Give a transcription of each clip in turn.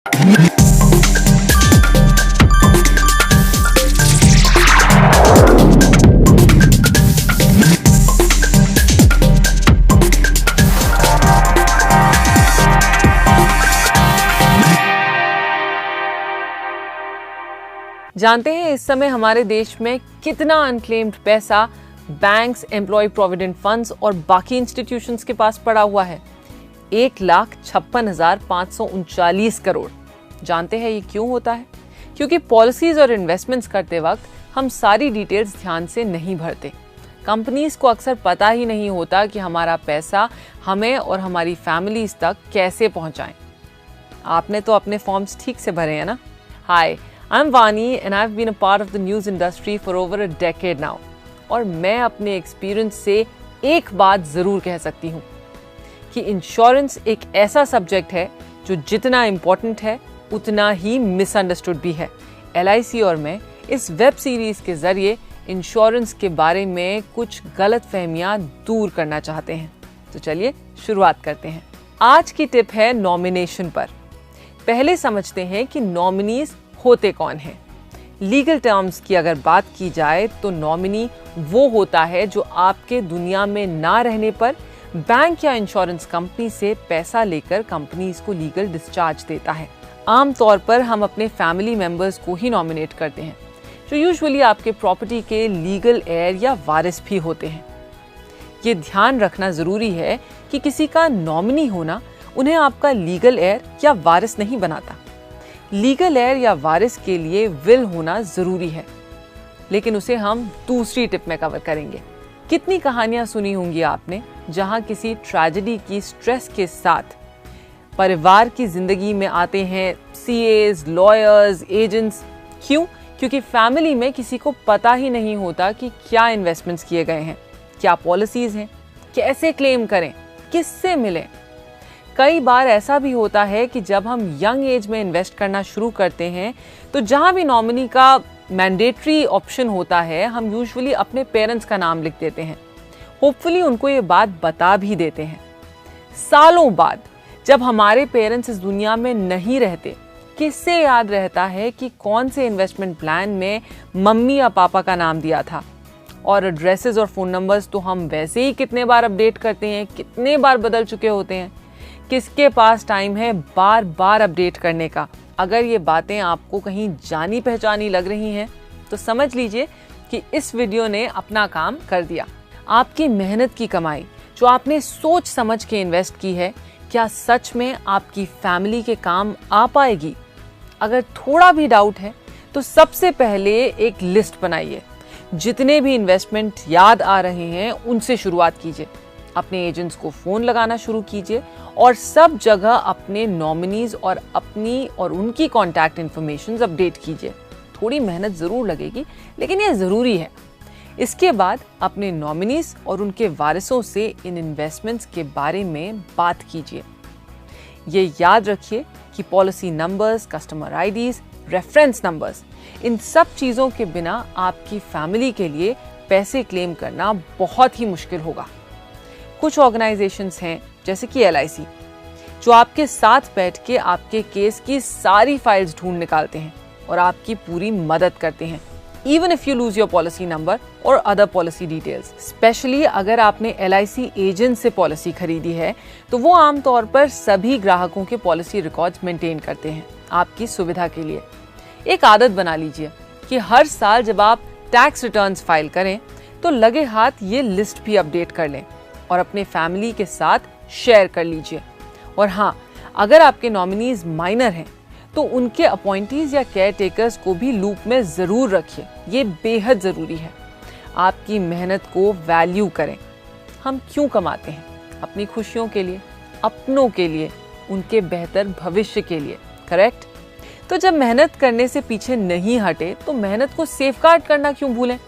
जानते हैं इस समय हमारे देश में कितना अनक्लेम्ड पैसा बैंक्स, एम्प्लॉय प्रोविडेंट फंड्स और बाकी इंस्टीट्यूशंस के पास पड़ा हुआ है? 1,56,539 करोड़। जानते हैं ये क्यों होता है? क्योंकि पॉलिसीज और इन्वेस्टमेंट्स करते वक्त हम सारी डिटेल्स ध्यान से नहीं भरते। कंपनीज को अक्सर पता ही नहीं होता कि हमारा पैसा हमें और हमारी फैमिलीज तक कैसे पहुंचाएं। आपने तो अपने फॉर्म्स ठीक से भरे हैं ना? हाय, I'm Vani and I've been a part of the news industry for over a decade now. और मैं अपने एक्सपीरियंस से एक बात जरूर कह सकती हूँ कि इंश्योरेंस एक ऐसा सब्जेक्ट है जो जितना इम्पोर्टेंट है उतना ही मिसअंडरस्टूड भी है। LIC और मैं इस वेब सीरीज के जरिए इंश्योरेंस के बारे में कुछ गलत फहमियाँ दूर करना चाहते हैं। तो चलिए शुरुआत करते हैं। आज की टिप है नॉमिनेशन पर। पहले समझते हैं कि नॉमिनीज होते कौन हैं। लीगल टर्म्स की अगर बात की जाए तो नॉमिनी वो होता है जो आपके दुनिया में ना रहने पर बैंक या इंश्योरेंस कंपनी से पैसा लेकर कंपनीज को लीगल डिस्चार्ज देता है। आमतौर पर हम अपने फैमिली मेंबर्स को ही नॉमिनेट करते हैं, जो यूजुअली आपके प्रॉपर्टी के लीगल हेयर या वारिस भी होते हैं। ये ध्यान रखना जरूरी है कि किसी का नॉमिनी होना उन्हें आपका लीगल हेयर या वारिस नहीं बनाता। लीगल हेयर या वारिस के लिए विल होना जरूरी है, लेकिन उसे हम दूसरी टिप में कवर करेंगे। कितनी कहानियां सुनी होंगी आपने जहां किसी ट्रेजेडी की स्ट्रेस के साथ परिवार की जिंदगी में आते हैं CAs, लॉयर्स, एजेंट्स। क्यों? क्योंकि फैमिली में किसी को पता ही नहीं होता कि क्या इन्वेस्टमेंट्स किए गए हैं, क्या पॉलिसीज हैं, कैसे क्लेम करें, किससे मिलें। कई बार ऐसा भी होता है कि जब हम यंग एज में इन्वेस्ट करना शुरू करते हैं तो जहां भी नॉमिनी का मैंडेटरी ऑप्शन होता है, हम यूजुअली अपने पेरेंट्स का नाम लिख देते हैं। होपफुली उनको ये बात बता भी देते हैं। सालों बाद जब हमारे पेरेंट्स इस दुनिया में नहीं रहते, किससे याद रहता है कि कौन से इन्वेस्टमेंट प्लान में मम्मी या पापा का नाम दिया था? और एड्रेसेस और फोन नंबर्स तो हम वैसे ही कितने बार अपडेट करते हैं, कितने बार बदल चुके होते हैं। किसके पास टाइम है बार बार अपडेट करने का? अगर ये बातें आपको कहीं जानी पहचानी लग रही हैं तो समझ लीजिए कि इस वीडियो ने अपना काम कर दिया। आपकी मेहनत की कमाई जो आपने सोच समझ के इन्वेस्ट की है, क्या सच में आपकी फैमिली के काम आ पाएगी? अगर थोड़ा भी डाउट है तो सबसे पहले एक लिस्ट बनाइए। जितने भी इन्वेस्टमेंट याद आ रहे हैं उनसे शुरुआत कीजिए। अपने एजेंट्स को फोन लगाना शुरू कीजिए और सब जगह अपने नॉमिनीज और अपनी और उनकी कॉन्टैक्ट इन्फॉर्मेशन अपडेट कीजिए। थोड़ी मेहनत जरूर लगेगी, लेकिन ये जरूरी है। इसके बाद अपने नॉमिनीज और उनके वारिसों से इन इन्वेस्टमेंट्स के बारे में बात कीजिए। ये याद रखिए कि policy numbers, customer IDs, reference numbers, इन सब चीजों के बिना आपकी फैमिली के लिए पैसे क्लेम करना बहुत ही मुश्किल होगा। कुछ ऑर्गेनाइजेशंस हैं जैसे कि LIC, जो आपके साथ बैठ के आपके केस की सारी फाइल्स ढूंढ निकालते हैं और आपकी पूरी मदद करते हैं, even if you lose your policy number और अदर पॉलिसी डिटेल्स। स्पेशली अगर आपने LIC एजेंट से पॉलिसी खरीदी है तो वो आमतौर पर सभी ग्राहकों के पॉलिसी रिकॉर्ड्स मेंटेन करते हैं आपकी सुविधा के लिए। एक आदत बना लीजिए कि हर साल जब आप टैक्स रिटर्न्स फाइल करें तो लगे हाथ ये लिस्ट भी अपडेट कर लें और अपने फैमिली के साथ शेयर कर लीजिए। और हाँ, अगर आपके नॉमिनीज माइनर हैं तो उनके अपॉइंटीज या केयर टेकर्स को भी लूप में जरूर रखिए। ये बेहद जरूरी है। आपकी मेहनत को वैल्यू करें। हम क्यों कमाते हैं? अपनी खुशियों के लिए, अपनों के लिए, उनके बेहतर भविष्य के लिए, करेक्ट? तो जब मेहनत करने से पीछे नहीं हटे तो मेहनत को सेफगार्ड करना क्यों भूलें?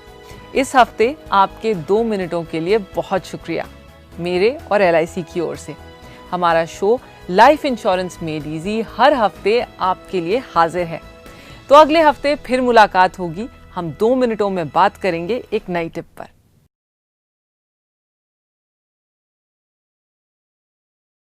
इस हफ्ते आपके 2 मिनटों के लिए बहुत शुक्रिया मेरे और LIC की ओर से। हमारा show life insurance made easy हर हफ्ते आपके लिए हाजिर है। तो अगले हफ्ते फिर मुलाकात होगी। हम 2 मिनटों में बात करेंगे एक नई टिप पर।